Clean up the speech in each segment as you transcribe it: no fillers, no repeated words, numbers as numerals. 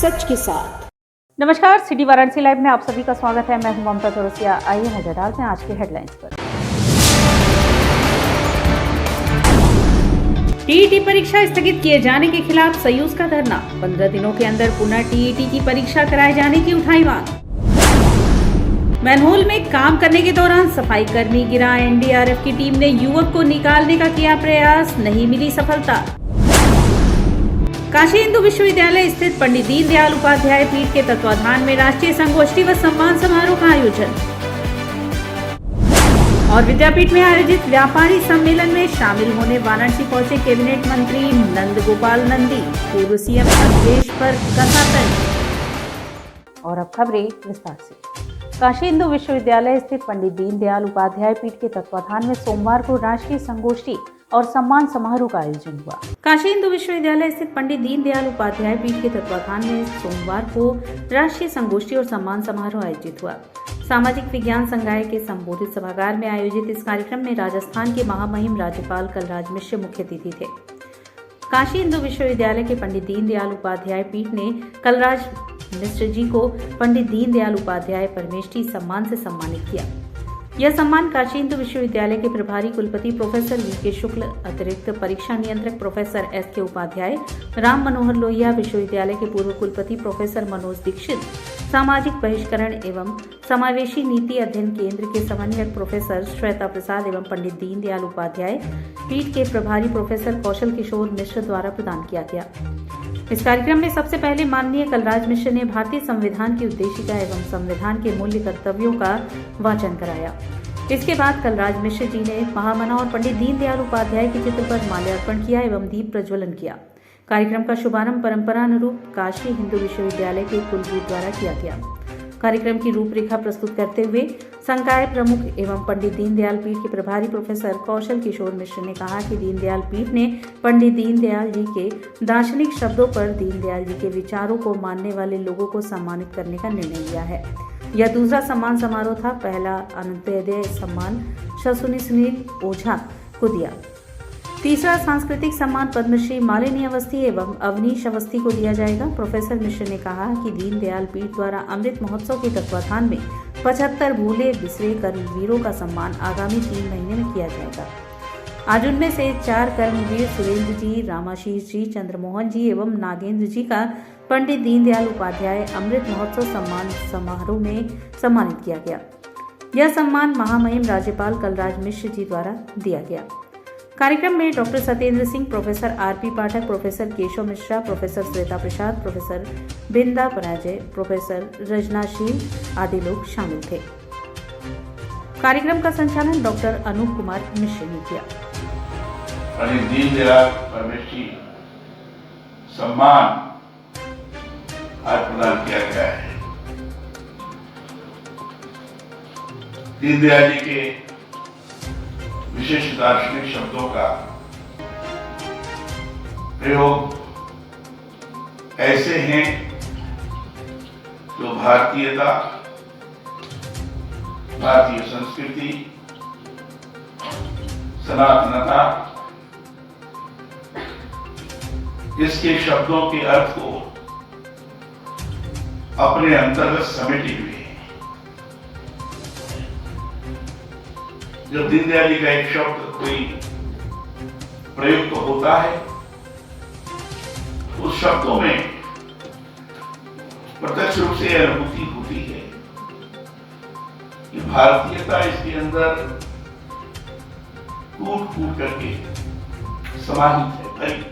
सच के साथ। नमस्कार, सिटी वाराणसी लाइव में आप सभी का स्वागत है। मैं हूं ममता चौरसिया। आइए नजर डालते हैं आज के हेडलाइंस पर। टीईटी परीक्षा स्थगित किए जाने के खिलाफ सयूज का धरना। 15 दिनों के अंदर पुनः टीईटी की परीक्षा कराए जाने की उठाई मांग। मैनहोल में काम करने के दौरान सफाई कर्मी गिरा। एनडीआरएफ की टीम ने युवक को निकालने का किया प्रयास, नहीं मिली सफलता। काशी हिंदू विश्वविद्यालय स्थित पंडित दीनदयाल उपाध्याय पीठ के तत्वाधान में राष्ट्रीय संगोष्ठी व सम्मान समारोह का आयोजन। और विद्यापीठ में आयोजित व्यापारी सम्मेलन में शामिल होने वाराणसी पहुंचे कैबिनेट मंत्री नंद गोपाल नंदी। पूर्व सीएम अखिलेश पर कसा तंज। और अब खबरें विस्तार से। काशी हिंदू विश्वविद्यालय स्थित पंडित दीनदयाल उपाध्याय पीठ के तत्वाधान में सोमवार को राष्ट्रीय संगोष्ठी और सम्मान समारोह का आयोजन हुआ। काशी हिंदू विश्वविद्यालय स्थित पंडित दीनदयाल उपाध्याय पीठ के तत्वाधान में सोमवार को राष्ट्रीय संगोष्ठी और सम्मान समारोह आयोजित हुआ। सामाजिक विज्ञान संकाय के संबोधित सभागार में आयोजित इस कार्यक्रम में राजस्थान के महामहिम राज्यपाल कलराज मिश्र मुख्य अतिथि थे। काशी हिंदू विश्वविद्यालय के पंडित दीनदयाल उपाध्याय पीठ ने कलराज मिश्र जी को पंडित दीनदयाल उपाध्याय परमेष्ठी सम्मान से सम्मानित किया। यह सम्मान काशी हिंदू विश्वविद्यालय के प्रभारी कुलपति प्रोफेसर वी.के. शुक्ल, अतिरिक्त परीक्षा नियंत्रक प्रोफेसर एस.के. उपाध्याय, राम मनोहर लोहिया, विश्वविद्यालय के पूर्व कुलपति प्रोफेसर मनोज दीक्षित, सामाजिक बहिष्करण एवं समावेशी नीति अध्ययन केंद्र के समन्वयक प्रोफेसर श्वेता प्रसाद एवं पंडित दीनदयाल उपाध्याय पीठ के प्रभारी प्रोफेसर कौशल किशोर मिश्र द्वारा प्रदान किया गया। इस कार्यक्रम में सबसे पहले माननीय कलराज मिश्र ने भारतीय संविधान की उद्देशिका एवं संविधान के मूल्य कर्तव्यों का वाचन कराया। इसके बाद कलराज मिश्र जी ने महामना और पंडित दीनदयाल उपाध्याय के चित्र पर माल्यार्पण किया एवं दीप प्रज्वलन किया। कार्यक्रम का शुभारंभ परंपरानुरूप काशी हिंदू विश्वविद्यालय के कुलपति द्वारा किया गया। कार्यक्रम की रूपरेखा प्रस्तुत करते हुए संकाय प्रमुख एवं पंडित दीनदयाल पीठ के प्रभारी प्रोफेसर कौशल किशोर मिश्र ने कहा कि दीनदयाल पीठ ने पंडित दीनदयाल जी के दार्शनिक शब्दों पर दीनदयाल जी के विचारों को मानने वाले लोगों को सम्मानित करने का निर्णय लिया है। यह दूसरा सम्मान समारोह था। पहला अंत्योदय सम्मान शशुनी सुनील ओझा को दिया। तीसरा सांस्कृतिक सम्मान पद्मश्री मालिनी अवस्थी एवं अवनीश अवस्थी को दिया जाएगा। प्रोफेसर मिश्र ने कहा कि दीनदयाल पीठ द्वारा अमृत महोत्सव के तत्वाधान में 75 भूले बिसरे कर्मवीरों का सम्मान आगामी 3 महीने में किया जाएगा। आज उनमें से 4 कर्मवीर सुरेंद्र जी, रामाशीष जी, चंद्रमोहन जी एवं नागेंद्र जी का पंडित दीनदयाल उपाध्याय अमृत महोत्सव सम्मान समारोह में सम्मानित किया गया। यह सम्मान महामहिम राज्यपाल कलराज मिश्र जी द्वारा दिया गया। कार्यक्रम में doctor Satyendra Singh, professor R P. Pathak, professor Keshav Mishra, professor Shweta Prasad, professor Binda Parajay, professor रजनाशील आदि लोग शामिल थे। कार्यक्रम का संचालन डॉक्टर अनूप कुमार मिश्र ने किया। पंडित दीनदयाल परमेष्ठी सम्मान आज प्रदान किया गया है। दीनदयाल जी के विशेष दार्शनिक शब्दों का प्रयोग ऐसे हैं जो भारतीयता, भारतीय संस्कृति, सनातनता, इसके शब्दों के अर्थ को अपने अंतर्गत समेटे हुए हैं। जब दीनदयाल जी का एक शब्द कोई प्रयुक्त तो होता है, उस शब्दों में प्रत्यक्ष रूप से अनुभूति होती है कि भारतीयता इसके अंदर टूट फूट करके समाहित है, भरी।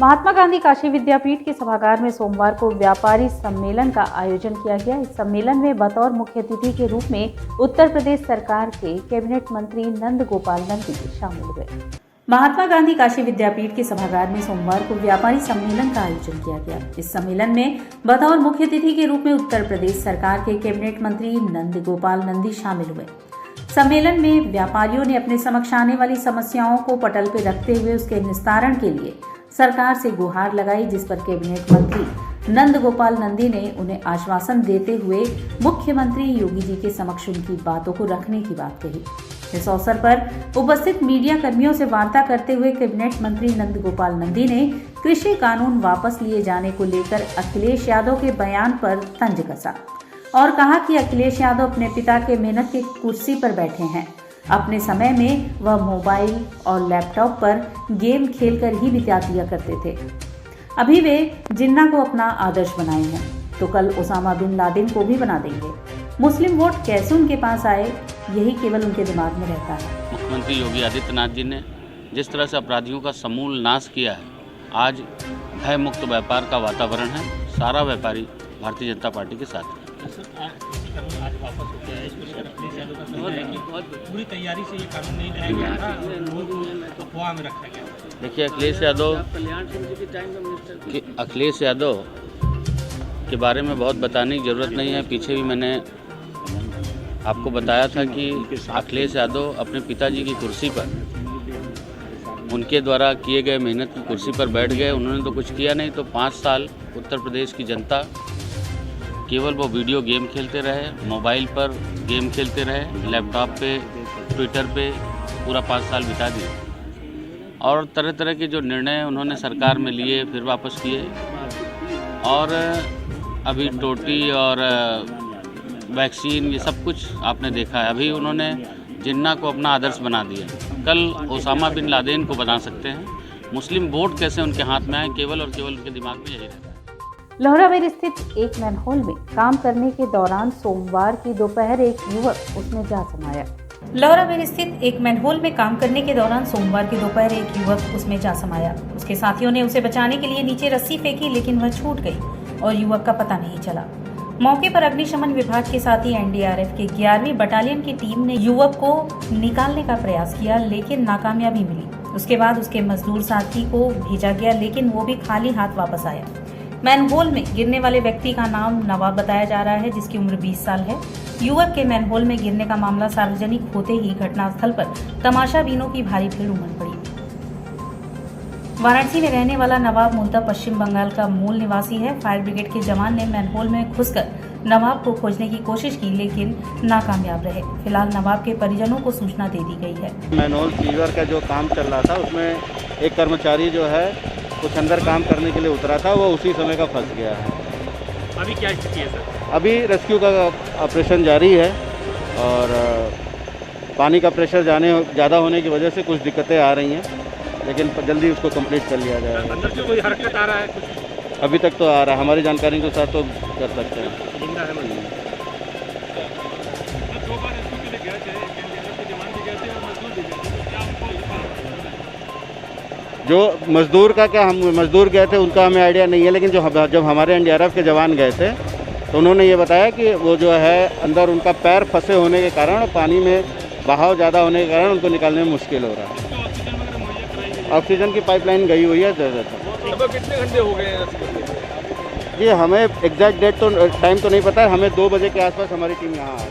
महात्मा गांधी काशी विद्यापीठ के सभागार में सोमवार को व्यापारी सम्मेलन का आयोजन किया गया। इस सम्मेलन में बतौर मुख्य अतिथि के रूप में उत्तर प्रदेश सरकार के कैबिनेट मंत्री नंद गोपाल नंदी शामिल हुए। महात्मा गांधी काशी विद्यापीठ के सभागार में सोमवार को व्यापारी सम्मेलन का आयोजन किया गया। इस सम्मेलन में बतौर मुख्य अतिथि के रूप में उत्तर प्रदेश सरकार के कैबिनेट मंत्री नंद गोपाल नंदी शामिल हुए। सम्मेलन में व्यापारियों ने अपने समक्ष आने वाली समस्याओं को पटल पर रखते हुए उसके निस्तारण के लिए सरकार से गुहार लगाई, जिस पर कैबिनेट मंत्री नंद गोपाल नंदी ने उन्हें आश्वासन देते हुए मुख्यमंत्री योगी जी के समक्ष उनकी बातों को रखने की बात कही। इस अवसर पर उपस्थित मीडिया कर्मियों से वार्ता करते हुए कैबिनेट मंत्री नंदगोपाल नंदी ने कृषि कानून वापस लिए जाने को लेकर अखिलेश यादव के बयान पर तंज कसा और कहा कि अखिलेश यादव अपने पिता के मेहनत की कुर्सी पर बैठे हैं। अपने समय में वह मोबाइल और लैपटॉप पर गेम खेलकर ही बिता दिया करते थे। अभी वे जिन्ना को अपना आदर्श बनाए हैं तो कल ओसामा बिन लादेन को भी बना देंगे। मुस्लिम वोट कैसे उनके पास आए, यही केवल उनके दिमाग में रहता है। मुख्यमंत्री योगी आदित्यनाथ जी ने जिस तरह से अपराधियों का समूल नाश किया है, आज भय मुक्त व्यापार का वातावरण है। सारा व्यापारी भारतीय जनता पार्टी के साथ है। आज वापस हो गया है, इस पर अखिलेश यादव का कहना है कि बहुत पूरी तैयारी से ये कानून नहीं लाया गया था, अफवाह में रखा गया। देखिए, अखिलेश यादव के बारे में बहुत बताने की ज़रूरत नहीं है। पीछे भी मैंने आपको बताया था कि अखिलेश यादव अपने पिताजी की कुर्सी पर, उनके द्वारा किए गए मेहनत की कुर्सी पर बैठ गए। उन्होंने तो कुछ किया नहीं, तो 5 साल उत्तर प्रदेश की जनता केवल वो वीडियो गेम खेलते रहे, मोबाइल पर गेम खेलते रहे, लैपटॉप पे, ट्विटर पे पूरा 5 साल बिता दिए। और तरह तरह के जो निर्णय उन्होंने सरकार में लिए फिर वापस किए। और अभी टोटी और वैक्सीन ये सब कुछ आपने देखा है। अभी उन्होंने जिन्ना को अपना आदर्श बना दिया, कल ओसामा बिन लादेन को बना सकते हैं। मुस्लिम वोट कैसे उनके हाथ में आए, केवल और केवल उनके दिमाग में यही रहता है। लोहरावेर स्थित एक मैनहोल में काम करने के दौरान सोमवार की दोपहर एक युवक उसमें जा समाया। लोहरावेर स्थित एक मैनहोल में काम करने के दौरान सोमवार की दोपहर एक युवक उसमें जा समाया। उसके साथियों ने उसे बचाने के लिए नीचे रस्सी फेंकी, लेकिन वह छूट गई और युवक का पता नहीं चला। मौके पर अग्निशमन विभाग के साथ ही एनडीआरएफ के 11वीं बटालियन की टीम ने युवक को निकालने का प्रयास किया, लेकिन नाकामयाबी मिली। उसके बाद उसके मजदूर साथी को भेजा गया, लेकिन वो भी खाली हाथ वापस आया। मैनहोल में गिरने वाले व्यक्ति का नाम नवाब बताया जा रहा है, जिसकी उम्र 20 साल है। युवक के मैनहोल में गिरने का मामला सार्वजनिक होते ही घटनास्थल पर तमाशाबीनों की भारी भीड़ उमड़ पड़ी। वाराणसी में रहने वाला नवाब मूलतः पश्चिम बंगाल का मूल निवासी है। फायर ब्रिगेड के जवान ने मैनहोल में घुसकर नवाब को खोजने की कोशिश की, लेकिन नाकामयाब रहे। फिलहाल नवाब के परिजनों को सूचना दे दी गई है। मैनहोल सीवर का जो काम चल रहा था, उसमें एक कर्मचारी जो है कुछ अंदर काम करने के लिए उतरा था, वो उसी समय का फंस गया है। अभी क्या स्थिति है सर? अभी रेस्क्यू का ऑपरेशन जारी है और पानी का प्रेशर ज़्यादा होने की वजह से कुछ दिक्कतें आ रही हैं, लेकिन जल्दी उसको कंप्लीट कर लिया जाएगा। अंदर से कोई हरकत आ रहा है कुछ? अभी तक तो आ रहा है, हमारी जानकारी के साथ तो कर सकते हैं। जो मजदूर का क्या, हम मजदूर गए थे उनका हमें आइडिया नहीं है, लेकिन जब हमारे एनडीआरएफ के जवान गए थे तो उन्होंने ये बताया कि वो जो है अंदर उनका पैर फंसे होने के कारण और पानी में बहाव ज़्यादा होने के कारण उनको निकालने में मुश्किल हो रहा है। ऑक्सीजन की पाइपलाइन गई हुई है ज़्यादातर। कितने घंटे हो गए? ये हमें एग्जैक्ट डेट तो टाइम तो नहीं पता है। हमें 2 बजे के आसपास हमारी टीम यहाँ आ गई।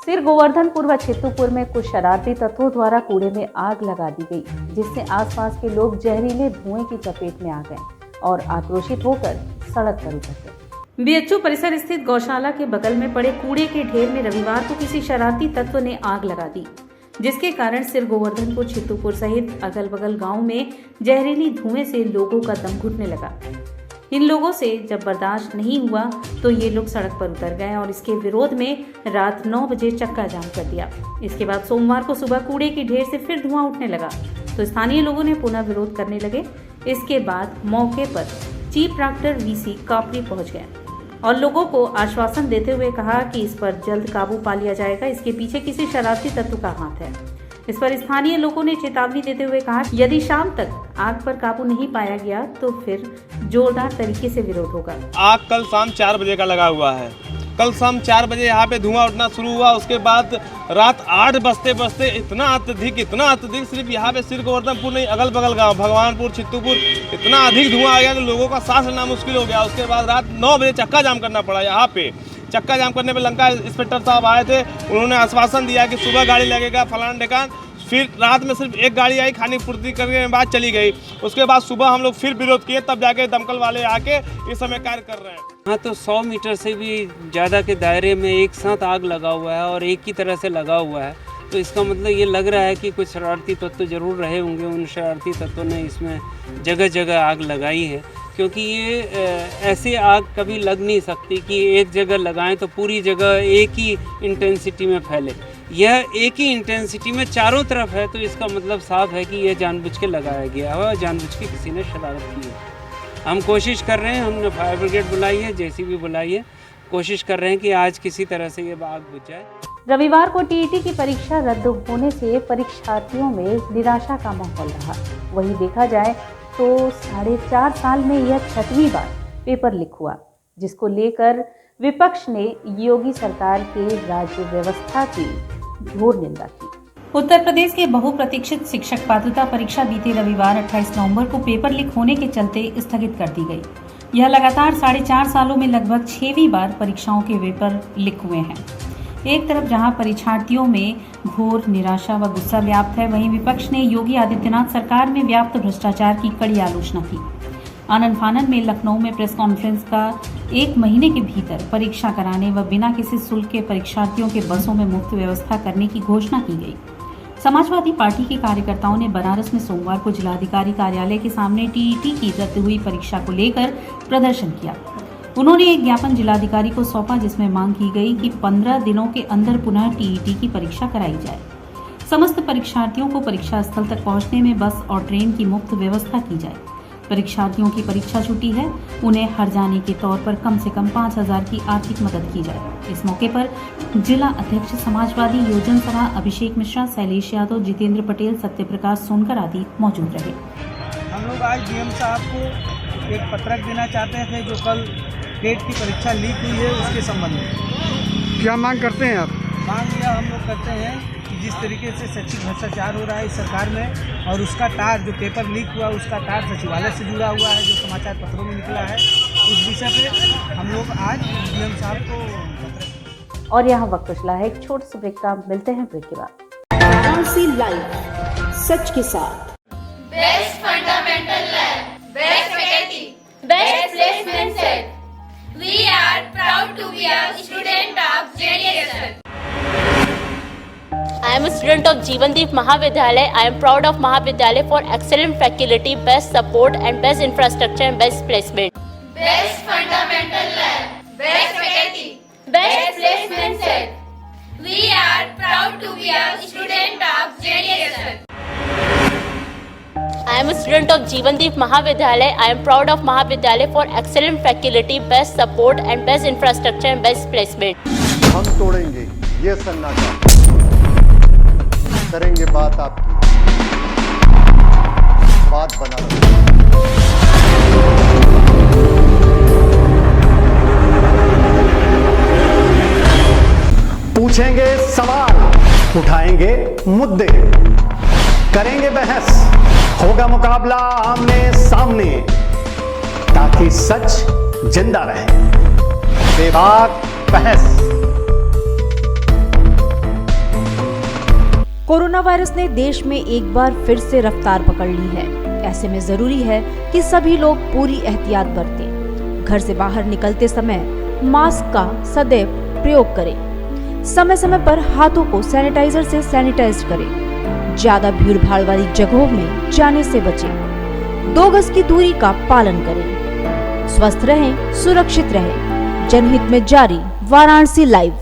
सिर गोवर्धनपुर व चित्तूपुर में कुछ शरारती तत्वों द्वारा कूड़े में आग लगा दी गई, जिससे आसपास के लोग जहरीले धुएं की चपेट में आ गए और आक्रोशित होकर सड़क पर उतर गए। बीएचयू परिसर स्थित गौशाला के बगल में पड़े कूड़े के ढेर में रविवार को किसी शरारती तत्व ने आग लगा दी, जिसके कारण सिर गोवर्धनपुर, चित्तूपुर सहित अगल बगल गाँव में जहरीली धुएं से लोगों का दम घुटने लगा। इन लोगों से जब बर्दाश्त नहीं हुआ तो ये लोग सड़क पर उतर गए और इसके विरोध में रात 9 बजे चक्का जाम कर दिया। इसके बाद सोमवार को सुबह कूड़े की ढेर से फिर धुआं उठने लगा तो स्थानीय लोगों ने पुनः विरोध करने लगे। इसके बाद मौके पर चीफ डॉक्टर वीसी कापरी पहुंच गए और लोगों को आश्वासन देते हुए कहा कि इस पर जल्द काबू पा लिया जाएगा। इसके पीछे किसी शरारती तत्व का हाथ है। इस पर स्थानीय लोगों ने चेतावनी देते हुए कहा, यदि शाम तक आग पर काबू नहीं पाया गया तो फिर जोरदार तरीके से विरोध होगा। आग कल शाम 4 बजे का लगा हुआ है। कल शाम 4 बजे यहाँ पे धुआं उठना शुरू हुआ। उसके बाद रात 8 बजते इतना अत्यधिक सिर्फ यहाँ पे सिर गोवर्धनपुर नहीं, अगल बगल गाँव भगवानपुर, चित्तूपुर इतना अधिक धुआं आ गया कि लोगों का सांस लेना मुश्किल हो गया। उसके बाद रात 9 बजे चक्का जाम करना पड़ा। यहाँ पे चक्का जाम करने पे लंका इंस्पेक्टर साहब आए थे, उन्होंने आश्वासन दिया कि सुबह गाड़ी लगेगा फलाना ढेकान। फिर रात में सिर्फ एक गाड़ी आई, खाने की पूर्ति करने के बाद चली गई। उसके बाद सुबह हम लोग फिर विरोध किए, तब जाके दमकल वाले आके इस समय कार्य कर रहे हैं। हाँ, तो 100 मीटर से भी ज़्यादा के दायरे में एक साथ आग लगा हुआ है और एक ही तरह से लगा हुआ है। तो इसका मतलब ये लग रहा है कि कुछ शरारती तत्व जरूर रहे होंगे। उन शरारती तत्वों ने इसमें जगह जगह आग लगाई है, क्योंकि ये ऐसे आग कभी लग नहीं सकती कि एक जगह लगाएं तो पूरी जगह एक ही इंटेंसिटी में फैले। यह एक ही इंटेंसिटी में चारों तरफ है, तो इसका मतलब साफ है कि यह जानबूझ के लगाया गया है और जानबूझ के किसी ने शरारत की है। हम कोशिश कर रहे हैं, हमने फायर ब्रिगेड बुलाई है, जेसीबी बुलाई है, कोशिश कर रहे हैं कि आज किसी तरह से ये आग बुझ जाए। रविवार को टीईटी की परीक्षा रद्द होने से परीक्षार्थियों में निराशा का माहौल रहा। वहीं देखा जाए तो 4.5 साल में यह 6वीं बार पेपर लीक हुआ, जिसको लेकर विपक्ष ने योगी सरकार के राज्य व्यवस्था की घोर निंदा की। उत्तर प्रदेश के बहुप्रतीक्षित शिक्षक पात्रता परीक्षा बीते रविवार 28 नवंबर को पेपर लीक होने के चलते स्थगित कर दी गई। यह लगातार 4.5 सालों में लगभग 6वीं बार परीक्षाओं के पेपर लीक हुए हैं। एक तरफ जहां परीक्षार्थियों में घोर निराशा व गुस्सा व्याप्त है, वहीं विपक्ष ने योगी आदित्यनाथ सरकार में व्याप्त भ्रष्टाचार की कड़ी आलोचना की। आनन फानन में लखनऊ में प्रेस कॉन्फ्रेंस का 1 महीने के भीतर परीक्षा कराने व बिना किसी शुल्क के परीक्षार्थियों के बसों में मुफ्त व्यवस्था करने की घोषणा की गई। समाजवादी पार्टी के कार्यकर्ताओं ने बनारस में सोमवार को जिलाधिकारी कार्यालय के सामने टीईटी की रद्द हुई परीक्षा को लेकर प्रदर्शन किया। उन्होंने एक ज्ञापन जिलाधिकारी को सौंपा, जिसमें मांग की गई कि 15 दिनों के अंदर पुनः टीईटी की परीक्षा कराई जाए। समस्त परीक्षार्थियों को परीक्षा स्थल तक पहुंचने में बस और ट्रेन की मुफ्त व्यवस्था की जाए। परीक्षार्थियों की परीक्षा छुट्टी है, उन्हें हर जाने के तौर पर कम से कम 5,000 की आर्थिक मदद की जाए। इस मौके पर जिला अध्यक्ष समाजवादी योजना सभा अभिषेक मिश्रा, शैलेश यादव, जितेंद्र पटेल, सत्यप्रकाश सोनकर आदि मौजूद रहे। हम लोग आज डीएम साहब को एक पत्रक देना चाहते थे, जो कल टेट की परीक्षा लीक हुई है उसके संबंध में। क्या मांग करते हैं आप? मांग यह हम लोग करते हैं कि जिस तरीके से शैक्षिक भ्रष्टाचार हो रहा है इस सरकार में, और उसका तार जो पेपर लीक हुआ उसका तार सचिवालय से जुड़ा हुआ है, जो समाचार पत्रों में निकला है, उस विषय पे हम लोग आज डीएम साहब को। और यहाँ वक्त उछला है एक छोटे से ब्रेक का, मिलते हैं ब्रेक के बाद। वाराणसी लाइव, सच के साथ। Best fundamental lab, best faculty, best placement set. We are proud to be a student of JDSN. I am a student of Jeevandeep Mahavidyalaya. I am proud of Mahavidyalaya for excellent faculty, best support and best infrastructure and best placement. Best fundamental lab, best faculty, best placement set. We are proud to be a student of JDSN. I am a student of Jeevandeep Mahavidyalaya. I am proud of Mahavidyalaya for excellent faculty, best support and best infrastructure and best placement. हम तोड़ेंगे ये सन्नाटा, करेंगे बात आपकी, बात बना पूछेंगे सवाल, उठाएंगे मुद्दे, करेंगे बहस, होगा मुकाबला आमने सामने, ताकि सच जिंदा रहे। बेबाक बहस। कोरोना वायरस ने देश में एक बार फिर से रफ्तार पकड़ ली है। ऐसे में जरूरी है कि सभी लोग पूरी एहतियात बरतें। घर से बाहर निकलते समय मास्क का सदैव प्रयोग करें। समय समय पर हाथों को सैनिटाइजर से सैनिटाइज करें। ज्यादा भीड़ भाड़ वाली जगहों में जाने से बचें। 2 गज की दूरी का पालन करें। स्वस्थ रहें, सुरक्षित रहें। जनहित में जारी वाराणसी लाइव।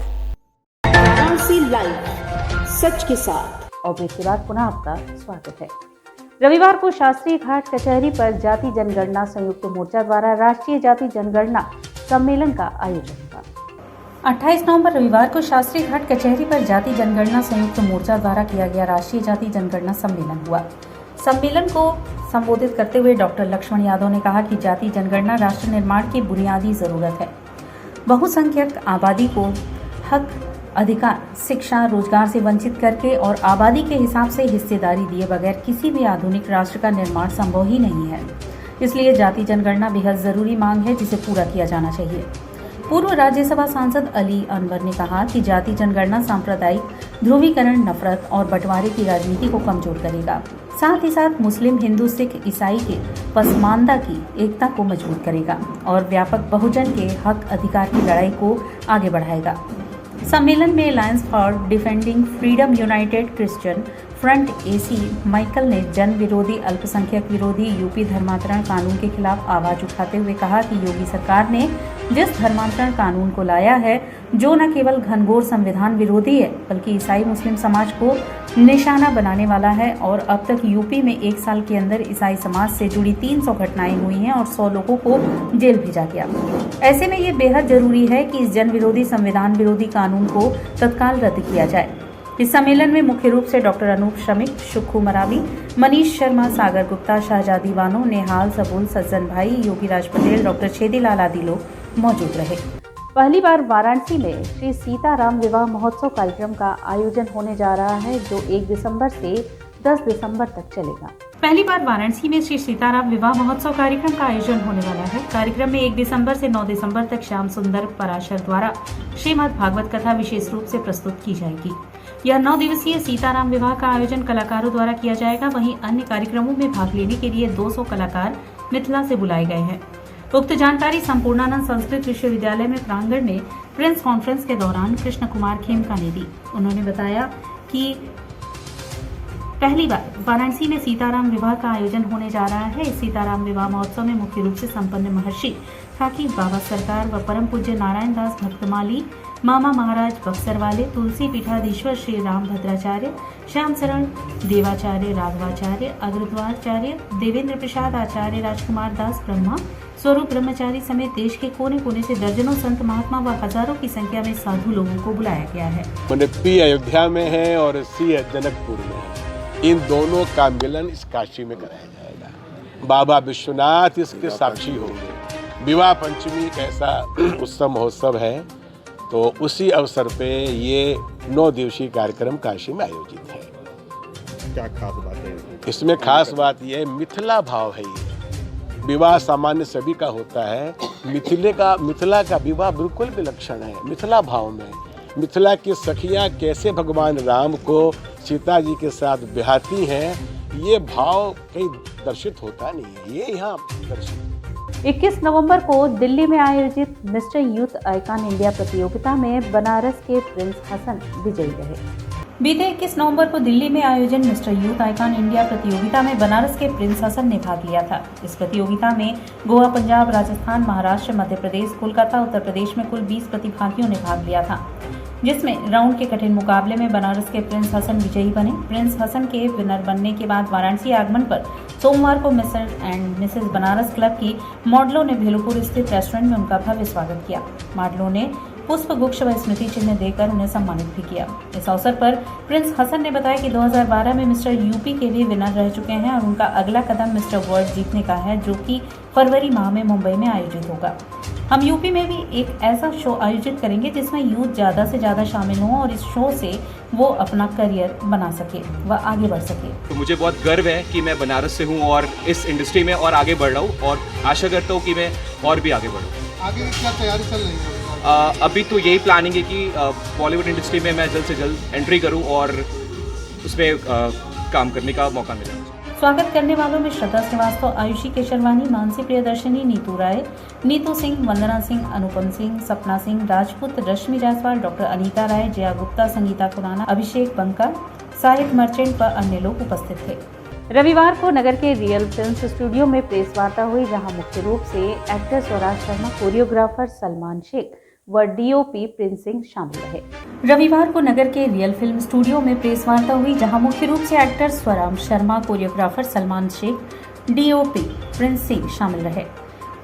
वाराणसी लाइव, सच के साथ। और ब्रेक के बाद पुनः आपका स्वागत है। रविवार को शास्त्री घाट कचहरी पर जाति जनगणना संयुक्त मोर्चा द्वारा राष्ट्रीय जाति जनगणना सम्मेलन का आयोजन हुआ। 28 नवंबर रविवार को शास्त्री घाट कचहरी पर जाति जनगणना संयुक्त मोर्चा द्वारा किया गया राष्ट्रीय जाति जनगणना सम्मेलन हुआ। सम्मेलन को संबोधित करते हुए डॉक्टर लक्ष्मण यादव ने कहा कि जाति जनगणना राष्ट्र निर्माण की बुनियादी जरूरत है। बहुसंख्यक आबादी को हक, अधिकार, शिक्षा, रोजगार से वंचित करके और आबादी के हिसाब से हिस्सेदारी दिए बगैर किसी भी आधुनिक राष्ट्र का निर्माण संभव ही नहीं है। इसलिए जाति जनगणना बेहद जरूरी मांग है, जिसे पूरा किया जाना चाहिए। पूर्व राज्यसभा सांसद अली अनवर ने कहा कि जाति जनगणना सांप्रदायिक ध्रुवीकरण, नफरत और बंटवारे की राजनीति को कमजोर करेगा। साथ ही साथ मुस्लिम, हिंदू, सिख, ईसाई के पसमानदा की एकता को मजबूत करेगा और व्यापक बहुजन के हक अधिकार की लड़ाई को आगे बढ़ाएगा। सम्मेलन में alliance for defending freedom United Christian front AC Michael ने जन विरोधी अल्पसंख्यक विरोधी यूपी धर्मांतरण कानून के खिलाफ आवाज उठाते हुए कहा कि योगी सरकार ने जिस धर्मांतरण कानून को लाया है जो न केवल घनघोर संविधान विरोधी है बल्कि ईसाई मुस्लिम समाज को निशाना बनाने वाला है और अब तक यूपी में 1 साल के अंदर ईसाई समाज से जुड़ी 300 घटनाएं हुई हैं और 100 लोगों को जेल भेजा गया। ऐसे में ये बेहद जरूरी है कि इस जन विरोधी संविधान विरोधी कानून को तत्काल रद्द किया जाए। इस सम्मेलन में मुख्य रूप से डॉक्टर अनूप शमिक, सुक्खू मरावी, मनीष शर्मा, सागर गुप्ता, शाहजादी बानो, नेहाल सबुल, सज्जन भाई, योगीराज पटेल, डॉक्टर छेदीलाल आदि लोग मौजूद रहे। पहली बार वाराणसी में श्री सीताराम विवाह महोत्सव कार्यक्रम का आयोजन होने जा रहा है जो 1 दिसंबर से 10 दिसंबर तक चलेगा। पहली बार वाराणसी में श्री सीताराम विवाह महोत्सव कार्यक्रम का आयोजन होने वाला है। कार्यक्रम में 1 दिसंबर से 9 दिसंबर तक श्याम सुंदर पराशर द्वारा श्रीमद् भागवत कथा विशेष रूप से प्रस्तुत की जाएगी। यह 9 दिवसीय सीताराम विवाह का आयोजन कलाकारों द्वारा किया जाएगा। वहीं अन्य कार्यक्रमों में भाग लेने के लिए 200 कलाकार मिथिला से बुलाए गए हैं। उक्त जानकारी संपूर्णानंद संस्कृत विश्वविद्यालय में प्रांगण में प्रेस कॉन्फ्रेंस के दौरान कृष्ण कुमार खेमका ने दी। उन्होंने बताया कि पहली बार वाराणसी में सीताराम विवाह का आयोजन होने जा रहा है। इस सीताराम विवाह महोत्सव में मुख्य रूप से संपन्न महर्षि खाकी बाबा सरकार व परम पूज्य नारायण दास भक्तमाली, मामा महाराज बक्सर वाले, तुलसी पीठाधीश्वर श्री राम भद्राचार्य, श्याम शरण देवाचार्य, राघवाचार्य, अग्रद्वाराचार्य, देवेंद्र प्रसाद आचार्य, राजकुमार दास ब्रह्मा, स्वरूप ब्रह्मचारी समेत देश के कोने कोने से दर्जनों संत महात्मा व हजारों की संख्या में साधु लोगों को बुलाया गया है। पी अयोध्या में है और सी जनकपुर में है। इन दोनों का मिलन इस काशी में कराया जाएगा। बाबा विश्वनाथ इसके साक्षी होंगे। विवाह पंचमी एक ऐसा उत्सव महोत्सव है तो उसी अवसर पे ये 9 दिवसीय कार्यक्रम काशी में आयोजित है। क्या खास बात है इसमें? खास बात ये मिथिला भाव है। ये विवाह सामान्य सभी का होता है, मिथिला का विवाह बिल्कुल विलक्षण है। मिथिला भाव में मिथिला की सखियाँ कैसे भगवान राम को सीता जी के साथ ब्याहती हैं, ये भाव कहीं दर्शित होता नहीं है, ये यहाँ दर्शित। 21 नवंबर को दिल्ली में आयोजित मिस्टर यूथ आइकॉन इंडिया प्रतियोगिता में बनारस के प्रिंस हसन विजयी रहे। बीते 21 नवंबर को दिल्ली में आयोजन मिस्टर यूथ आइकॉन इंडिया प्रतियोगिता में बनारस के प्रिंस हसन ने भाग लिया था। इस प्रतियोगिता में गोवा, पंजाब, राजस्थान, महाराष्ट्र, मध्य प्रदेश, कोलकाता, उत्तर प्रदेश में कुल 20 प्रतिभागियों ने भाग लिया था, जिसमें राउंड के कठिन मुकाबले में बनारस के प्रिंस हसन विजयी बने। प्रिंस हसन के विनर बनने के बाद वाराणसी आगमन पर सोमवार को mister and Mrs Banaras club की मॉडलों ने भेलुपुर स्थित रेस्टोरेंट में उनका भव्य स्वागत किया। मॉडलों ने पुष्प गुच्छ व स्मृति चिन्ह देकर उन्हें सम्मानित भी किया। इस अवसर पर प्रिंस हसन ने बताया कि 2012 में मिस्टर यूपी के भी विनर रह चुके हैं और उनका अगला कदम मिस्टर वर्ल्ड जीतने का है, जो कि फरवरी माह में मुंबई में आयोजित होगा। हम यूपी में भी एक ऐसा शो आयोजित करेंगे जिसमें यूथ ज़्यादा से ज़्यादा शामिल हो और इस शो से वो अपना करियर बना सके व आगे बढ़ सके। तो मुझे बहुत गर्व है कि मैं बनारस से हूँ और इस इंडस्ट्री में और आगे बढ़ रहा हूँ और आशा करता हूँ कि मैं और भी आगे बढ़ूँ। आगे क्या तैयारी चल रही है? अभी तो यही प्लानिंग है कि बॉलीवुड इंडस्ट्री में मैं जल्द से जल्द एंट्री करूं और उसमें काम करने का मौका मिला। स्वागत करने वालों में श्रद्धा श्रीवास्तव, आयुषी केशरवानी, मानसी प्रियदर्शनी, नीतू राय, नीतू सिंह, वंदना सिंह, अनुपम सिंह, सपना सिंह, राजपूत, रश्मि जायसवाल, डॉक्टर अनीता राय, जया गुप्ता, संगीता खुराना, अभिषेक बंका, साहिद मर्चेंट व अन्य लोग उपस्थित थे। रविवार को नगर के रियल फिल्म्स स्टूडियो में प्रेस वार्ता हुई, जहां मुख्य रूप से एक्टर स्वराज शर्मा, कोरियोग्राफर सलमान शेख व डीओपी प्रिंस सिंह शामिल रहे। रविवार को नगर के रियल फिल्म स्टूडियो में प्रेस वार्ता हुई, जहां मुख्य रूप से actor Swaraj Sharma, choreographer Salman Shaikh, DOP Prince Singh शामिल रहे।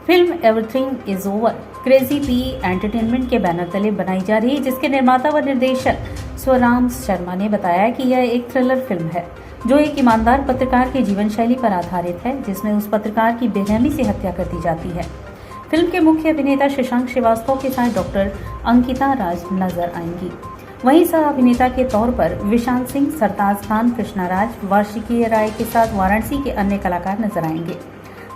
Film everything is over crazy P entertainment के बैनर तले बनाई जा रही, जिसके निर्माता व निर्देशक स्वराज शर्मा ने बताया कि यह एक थ्रिलर फिल्म है जो एक ईमानदार पत्रकार की जीवन शैली पर आधारित है, जिसमें उस पत्रकार की बेरहमी से हत्या कर दी जाती है। फिल्म के मुख्य अभिनेता शशांक श्रीवास्तव के साथ डॉक्टर अंकिता राज नजर आएंगी। वहीं सह अभिनेता के तौर पर विशाल सिंह, सरताज खान, कृष्णा राज, वार्षिकी राय के साथ वाराणसी के अन्य कलाकार नजर आएंगे।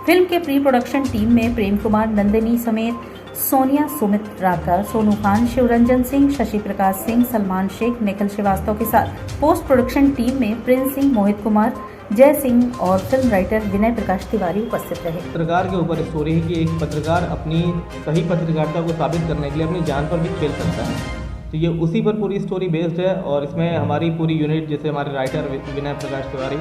फिल्म के प्री प्रोडक्शन टीम में प्रेम कुमार, नंदिनी समेत सोनिया, सुमित राकर, सोनू खान, शिवरंजन सिंह, शशि प्रकाश सिंह, सलमान शेख, निखिल श्रीवास्तव के साथ पोस्ट प्रोडक्शन टीम में प्रिंस सिंह, मोहित कुमार, जय सिंह और फिल्म राइटर विनय प्रकाश तिवारी उपस्थित रहे। पत्रकार के ऊपर स्टोरी है कि एक पत्रकार अपनी सही पत्रकारिता को साबित करने के लिए अपनी जान पर भी खेल सकता है। तो ये उसी पर पूरी स्टोरी बेस्ड है। और इसमें हमारी पूरी यूनिट, जैसे हमारे राइटर विनय प्रकाश तिवारी,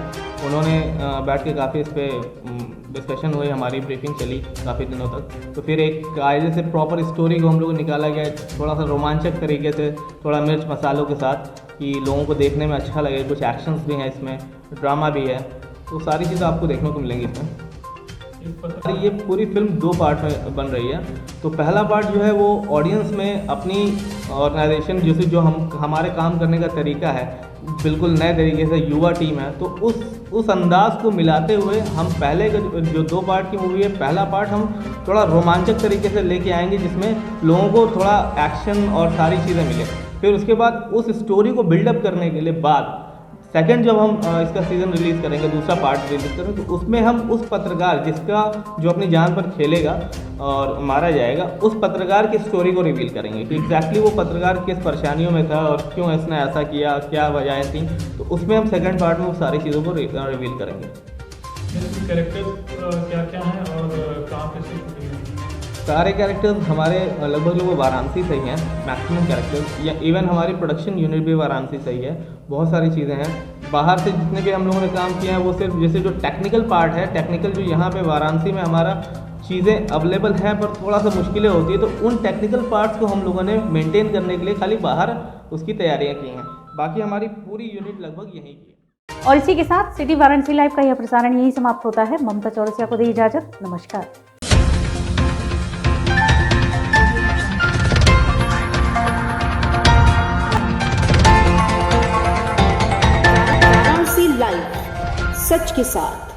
उन्होंने बैठ के काफ़ी इस पर डिस्कशन हुई, हमारी ब्रीफिंग चली काफ़ी दिनों तक। तो फिर एक कायदे से प्रॉपर स्टोरी को हम लोग निकाला गया, थोड़ा सा रोमांचक तरीके से, थोड़ा मिर्च मसालों के साथ, कि लोगों को देखने में अच्छा लगे। कुछ एक्शंस भी हैं इसमें, ड्रामा भी है, तो सारी चीज़ें आपको देखने को मिलेंगी इसमें। ये पूरी फिल्म 2 पार्ट में बन रही है। तो पहला पार्ट जो है वो ऑडियंस में अपनी ऑर्गेनाइजेशन, जैसे जो हमारे काम करने का तरीका है, बिल्कुल नए तरीके से युवा टीम है, तो उस अंदाज को मिलाते हुए हम पहले का जो 2 पार्ट की मूवी है, पहला पार्ट हम थोड़ा रोमांचक तरीके से लेके आएंगे, जिसमें लोगों को थोड़ा एक्शन और सारी चीज़ें मिले। फिर उसके बाद उस स्टोरी को बिल्डअप करने के लिए बाद सेकंड जब हम इसका सीज़न रिलीज़ करेंगे, दूसरा पार्ट रिलीज़ करेंगे, तो उसमें हम उस पत्रकार जिसका जो अपनी जान पर खेलेगा और मारा जाएगा, उस पत्रकार की स्टोरी को रिवील करेंगे कि एग्जैक्टली वो पत्रकार किस परेशानियों में था और क्यों इसने ऐसा किया, क्या वजह थी। तो उसमें हम सेकंड पार्ट में वो सारी चीज़ों को रिवील करेंगे। कैरेक्टर्स क्या क्या हैं और कहाँ पे से शूटिंग है? सारे कैरेक्टर्स हमारे लगभग वाराणसी से ही हैं, मैक्सिमम कैरेक्टर्स, या इवन हमारी प्रोडक्शन यूनिट भी वाराणसी से ही है। बहुत सारी चीज़ें हैं बाहर से जितने भी हम लोगों ने काम किया है, वो सिर्फ जैसे जो टेक्निकल पार्ट है, टेक्निकल जो यहाँ पे वाराणसी में हमारा चीज़ें अवेलेबल है पर थोड़ा सा मुश्किलें होती है, तो उन टेक्निकल पार्ट्स को हम लोगों ने मेंटेन करने के लिए खाली बाहर उसकी तैयारियाँ की हैं। बाकी हमारी पूरी यूनिट लगभग यहीं की है। और इसी के साथ सिटी वाराणसी लाइव का यह प्रसारण यही समाप्त होता है। ममता चौरसिया को दी इजाजत। नमस्कार। लाइव, सच के साथ।